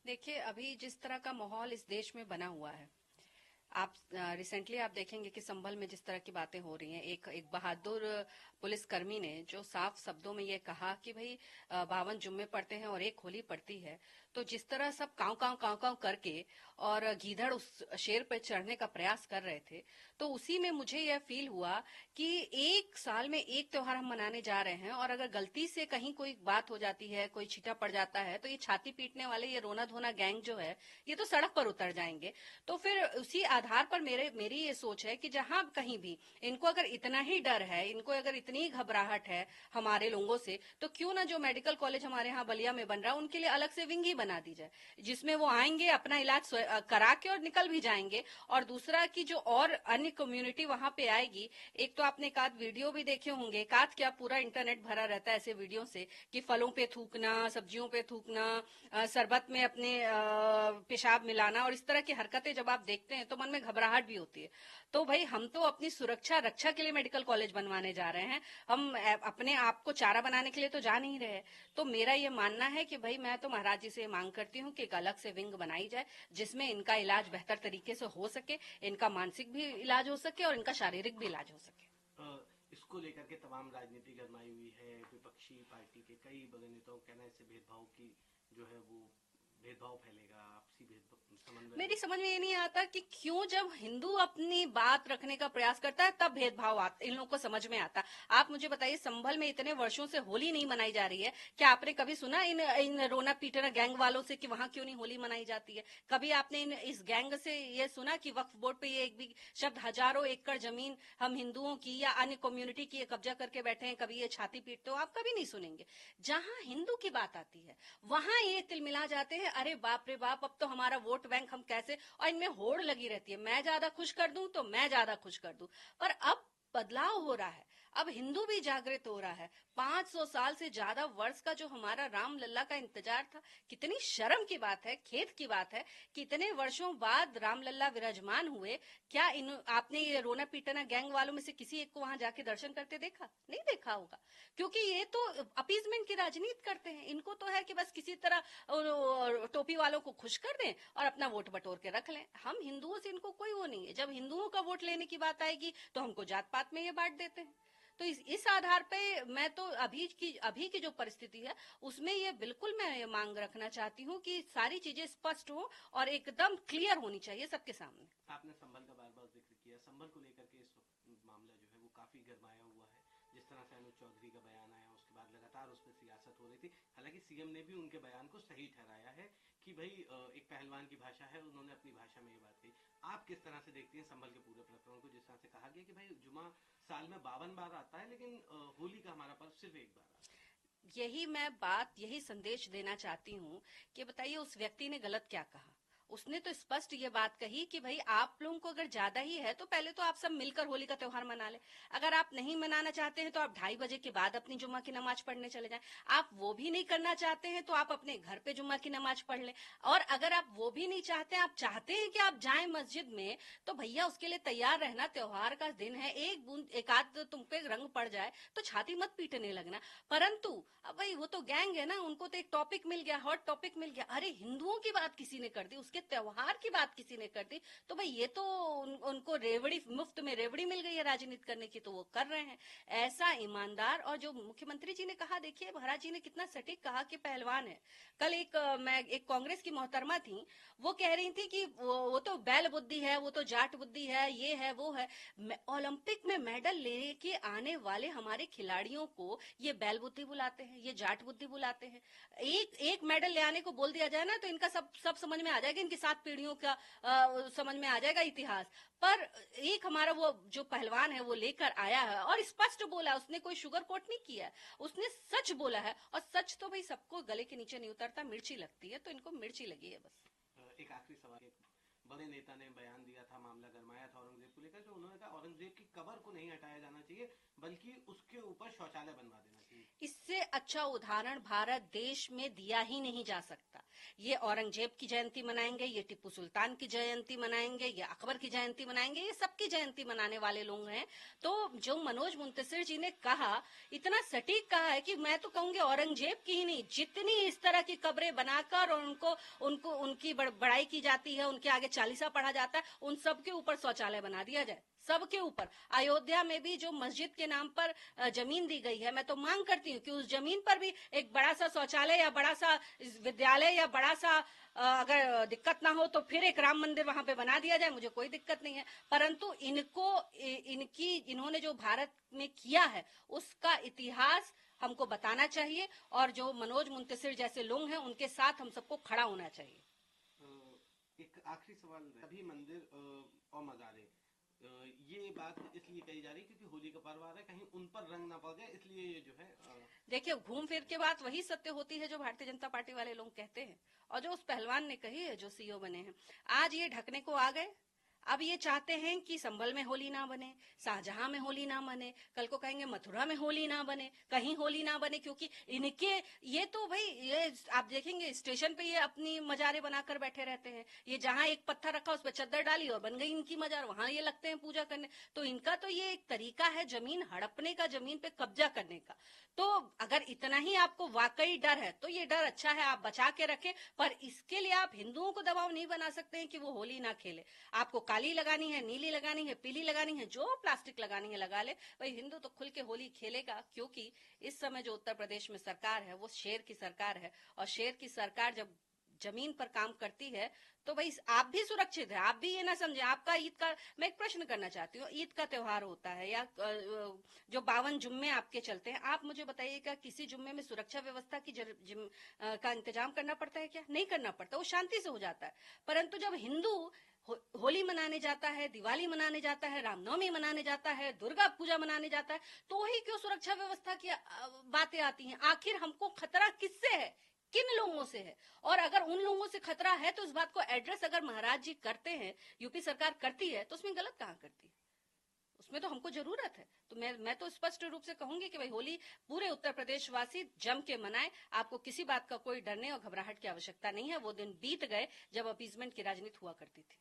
देखिए, अभी जिस तरह का माहौल इस देश में बना हुआ है, आप रिसेंटली आप देखेंगे कि संभल में जिस तरह की बातें हो रही हैं, एक बहादुर पुलिसकर्मी ने जो साफ शब्दों में ये कहा कि भाई 52 जुम्मे पड़ते हैं और एक होली पड़ती है। तो जिस तरह सब काव काव करके और गीदड़ उस शेर पे चढ़ने का प्रयास कर रहे थे, तो उसी में मुझे यह फील हुआ कि एक साल में एक त्योहार हम मनाने जा रहे हैं, और अगर गलती से कहीं कोई बात हो जाती है, कोई छीटा पड़ जाता है, तो ये छाती पीटने वाले ये रोना धोना गैंग जो है, ये तो सड़क पर उतर जाएंगे। तो फिर उसी आधार पर मेरी ये सोच है कि जहां कहीं भी इनको अगर इतना ही डर है, इनको अगर इतनी घबराहट है हमारे लोगों से, तो क्यों ना जो मेडिकल कॉलेज हमारे यहाँ बलिया में बन रहा है उनके लिए अलग से विंग ही बना दी जाए, जिसमें वो आएंगे, अपना इलाज करा के और निकल भी जाएंगे। और दूसरा कि जो और अन्य कम्युनिटी वहां पे आएगी, एक तो आपने एक आध वीडियो भी देखे होंगे, एक आध क्या पूरा इंटरनेट भरा रहता है ऐसे वीडियो से कि फलों पे थूकना, सब्जियों पे थूकना, शरबत में अपने पेशाब मिलाना, और इस तरह की हरकतें जब आप देखते हैं तो मन में घबराहट भी होती है। तो भाई हम तो अपनी सुरक्षा रक्षा के लिए मेडिकल कॉलेज बनवाने जा रहे हैं, हम अपने आप को चारा बनाने के लिए तो जा नहीं रहे। तो मेरा ये मानना है कि भाई मैं तो महाराज जी से मांग करती हूँ कि एक अलग से विंग बनाई जाए, जिसमें इनका इलाज बेहतर तरीके से हो सके, इनका मानसिक भी इलाज हो सके और इनका शारीरिक भी इलाज हो सके। इसको लेकर के तमाम राजनीति गरमाई हुई है। विपक्षी पार्टी के कई बड़े नेताओं का कहना है इससे भेदभाव की जो है वो भेदभाव फैलेगा, आपसी भेदभाव समन्वय। मेरी समझ में ये नहीं आता कि क्यों जब हिंदू अपनी बात रखने का प्रयास करता है तब भेदभाव इन लोगों को समझ में आता। आप मुझे बताइए, संभल में इतने वर्षों से होली नहीं मनाई जा रही है, क्या आपने कभी सुना इन रोना पीटना गैंग वालों से कि वहां क्यों नहीं होली मनाई जाती है? कभी आपने इस गैंग से ये सुना कि वक्फ बोर्ड पे ये एक भी शब्द, हजारों एकड़ जमीन हम हिंदुओं की या अन्य कम्युनिटी की कब्जा करके बैठे हैं, कभी ये छाती पीटते हो? आप कभी नहीं सुनेंगे। जहां हिंदू की बात आती है वहां ये तिलमिला जाते हैं, अरे बाप रे बाप, अब तो हमारा वोट बैंक हम कैसे, और इनमें होड़ लगी रहती है, मैं ज्यादा खुश कर दूं तो मैं ज्यादा खुश कर दूं। पर अब बदलाव हो रहा है, अब हिंदू भी जागृत हो रहा है। 500 साल से ज्यादा वर्ष का जो हमारा राम लल्ला का इंतजार था, कितनी शर्म की बात है, खेद की बात है कि इतने वर्षों बाद राम लल्ला विराजमान हुए। क्या आपने ये रोना पीटना गैंग वालों में से किसी एक को वहां जाके दर्शन करते देखा? नहीं देखा होगा, क्योंकि ये तो अपीजमेंट की राजनीति करते हैं। इनको तो है कि बस किसी तरह टोपी वालों को खुश कर दें और अपना वोट बटोर के रख लें। हम हिंदुओं से इनको कोई वो नहीं है। जब हिंदुओं का वोट लेने की बात आएगी तो हमको जात पात में ये बांट देते हैं। तो इस आधार पे मैं तो अभी की जो परिस्थिति है उसमें ये बिल्कुल मैं ये मांग रखना चाहती हूँ कि सारी चीजें स्पष्ट हो और एकदम क्लियर होनी चाहिए सबके सामने। आपने संभल का बार बार जिक्र किया, संभल को लेकर के इस वक्त मामला जो है वो काफी गरमाया हुआ है। जिस तरह से अनुज चौधरी का बयान आया उसके बाद लगातार उस पर सियासत हो रही थी। हालांकि सीएम ने भी उनके बयान को सही ठहराया है कि भाई एक पहलवान की भाषा है, उन्होंने अपनी भाषा में ये बात कही। आप किस तरह से देखती हैं संभल के पूरे प्रकरण को, जिस तरह से कहा गया कि भाई जुमा साल में 52 बार आता है लेकिन होली का हमारा पर्व सिर्फ एक बार आता है? यही संदेश देना चाहती हूँ कि बताइए उस व्यक्ति ने गलत क्या कहा। उसने तो स्पष्ट ये बात कही कि भाई आप लोगों को अगर ज्यादा ही है तो पहले तो आप सब मिलकर होली का त्योहार मना ले। अगर आप नहीं मनाना चाहते हैं तो आप 2:30 बजे के बाद अपनी जुम्मा की नमाज पढ़ने चले जाएं। आप वो भी नहीं करना चाहते हैं तो आप अपने घर पे जुम्मा की नमाज पढ़ लें। और अगर आप वो भी नहीं चाहते, आप चाहते हैं कि आप जाएं मस्जिद में, तो भैया उसके लिए तैयार रहना। त्योहार का दिन है, एक बूंद एक आध तुम पे रंग पड़ जाए तो छाती मत पीटने लगना। परंतु अब भाई वो तो गैंग है ना, उनको तो एक टॉपिक मिल गया, हॉट टॉपिक मिल गया। अरे हिंदुओं की बात किसी ने कर दी, उसके त्योहार की बात किसी ने कर दी, तो भाई ये तो उनको रेवड़ी, मुफ्त में रेवड़ी मिल गई है राजनीति करने की, तो वो कर रहे हैं। ऐसा ईमानदार, और जो मुख्यमंत्री जी ने कहा, देखिए महाराज जी ने कितना सटीक कहा कि पहलवान है। कल मैं एक कांग्रेस की मोहतरमा थी, वो कह रही थी कि वो तो बैल बुद्धि है, वो तो जाट बुद्धि है, ये है वो है। ओलंपिक में मेडल लेके आने वाले हमारे खिलाड़ियों को ये बैल बुद्धि बुलाते हैं, ये जाट बुद्धि बुलाते हैं। एक एक मेडल ले आने को बोल दिया जाए ना तो इनका सब समझ में आ जाएगा, इनकी 7 पीढ़ियों का समझ में आ जाएगा इतिहास। पर एक हमारा वो जो पहलवान है वो लेकर आया है और स्पष्ट बोला, उसने कोई शुगर कोट नहीं किया, उसने सच बोला है। और सच तो भाई सबको गले के नीचे नहीं उतरता, मिर्ची लगती है, तो इनको मिर्ची लगी है बस। एक आखिरी सवाल, बड़े नेता ने बयान दिया था, मामला गरमाया था औरंगजेब को लेकर, तो उन्होंने कहा औरंगजेब की कब्र को नहीं हटाया जाना चाहिए बल्कि उसके ऊपर शौचालय बनवा देना चाहिए। इससे अच्छा उदाहरण भारत देश में दिया ही नहीं जा सकता। ये औरंगजेब की जयंती मनाएंगे, ये टिप्पू सुल्तान की जयंती मनाएंगे, ये अकबर की जयंती मनाएंगे, ये सबकी जयंती मनाने वाले लोग हैं। तो जो मनोज मुंतशिर जी ने कहा, इतना सटीक कहा है कि मैं तो कहूंगी औरंगजेब की ही नहीं, जितनी इस तरह की कब्रें बनाकर और उनको उनको उनकी बड़ाई की जाती है, उनके आगे चालीसा पढ़ा जाता है, उन सब के ऊपर शौचालय बना दिया जाए, सबके ऊपर। अयोध्या में भी जो मस्जिद के नाम पर जमीन दी गई है, मैं तो मांग करती हूँ कि उस जमीन पर भी एक बड़ा सा शौचालय या बड़ा सा विद्यालय या बड़ा सा अगर दिक्कत ना हो तो फिर एक राम मंदिर वहां पे बना दिया जाए, मुझे कोई दिक्कत नहीं है। परंतु इन्होंने जो भारत में किया है उसका इतिहास हमको बताना चाहिए, और जो मनोज मुंतशिर जैसे लोग हैं उनके साथ हम सबको खड़ा होना चाहिए। एक आखिरी सवाल, सभी मंदिर और मजारे, ये बात इसलिए कही जा रही है क्योंकि होली का पर्व आ रहा है, कहीं उन पर रंग ना पड़ जाए, इसलिए ये जो है देखिए, घूम फिर के बात वही सत्य होती है जो भारतीय जनता पार्टी वाले लोग कहते हैं, और जो उस पहलवान ने कही है, जो सीईओ बने हैं। आज ये ढकने को आ गए, अब ये चाहते हैं कि संभल में होली ना बने, शाहजहां में होली ना बने, कल को कहेंगे मथुरा में होली ना बने, कहीं होली ना बने, क्योंकि इनके ये तो भाई, ये आप देखेंगे स्टेशन पे ये अपनी मजारें बनाकर बैठे रहते हैं। ये जहां एक पत्थर रखा उस पर चद्दर डाली और बन गई इनकी मजार, वहां ये लगते हैं पूजा करने। तो इनका तो ये एक तरीका है जमीन हड़पने का, जमीन पे कब्जा करने का। तो अगर इतना ही आपको वाकई डर है तो ये डर अच्छा है, आप बचा के रखें, पर इसके लिए आप हिंदुओं को दबाव नहीं बना सकते हैं कि वो होली ना खेले। आपको काली लगानी है, नीली लगानी है, पीली लगानी है, जो प्लास्टिक लगानी है लगा ले, भाई हिंदू तो खुल के होली खेलेगा। क्योंकि इस समय जो उत्तर प्रदेश में सरकार है वो शेर की सरकार है, और शेर की सरकार जब जमीन पर काम करती है तो भाई आप भी सुरक्षित है। आप भी ये ना समझे, आपका ईद का, मैं एक प्रश्न करना चाहती हूँ, ईद का त्योहार होता है या जो 52 जुम्मे आपके चलते हैं, आप मुझे बताइएगा किसी जुम्मे में सुरक्षा व्यवस्था की का इंतजाम करना पड़ता है क्या? नहीं करना पड़ता, वो शांति से हो जाता है। परंतु जब हिंदू होली मनाने जाता है, दिवाली मनाने जाता है, रामनवमी मनाने जाता है, दुर्गा पूजा मनाने जाता है, तो ही क्यों सुरक्षा व्यवस्था की बातें आती हैं? आखिर हमको खतरा किससे है, किन लोगों से है? और अगर उन लोगों से खतरा है तो इस बात को एड्रेस अगर महाराज जी करते हैं, यूपी सरकार करती है, तो उसमें गलत कहाँ करती है? उसमें तो हमको जरूरत है। तो मैं तो स्पष्ट रूप से कहूंगी कि भाई होली पूरे उत्तर प्रदेश वासी जम के मनाएं। आपको किसी बात का कोई डरने और घबराहट की आवश्यकता नहीं है। वो दिन बीत गए जब अपीजमेंट की राजनीति हुआ करती थी।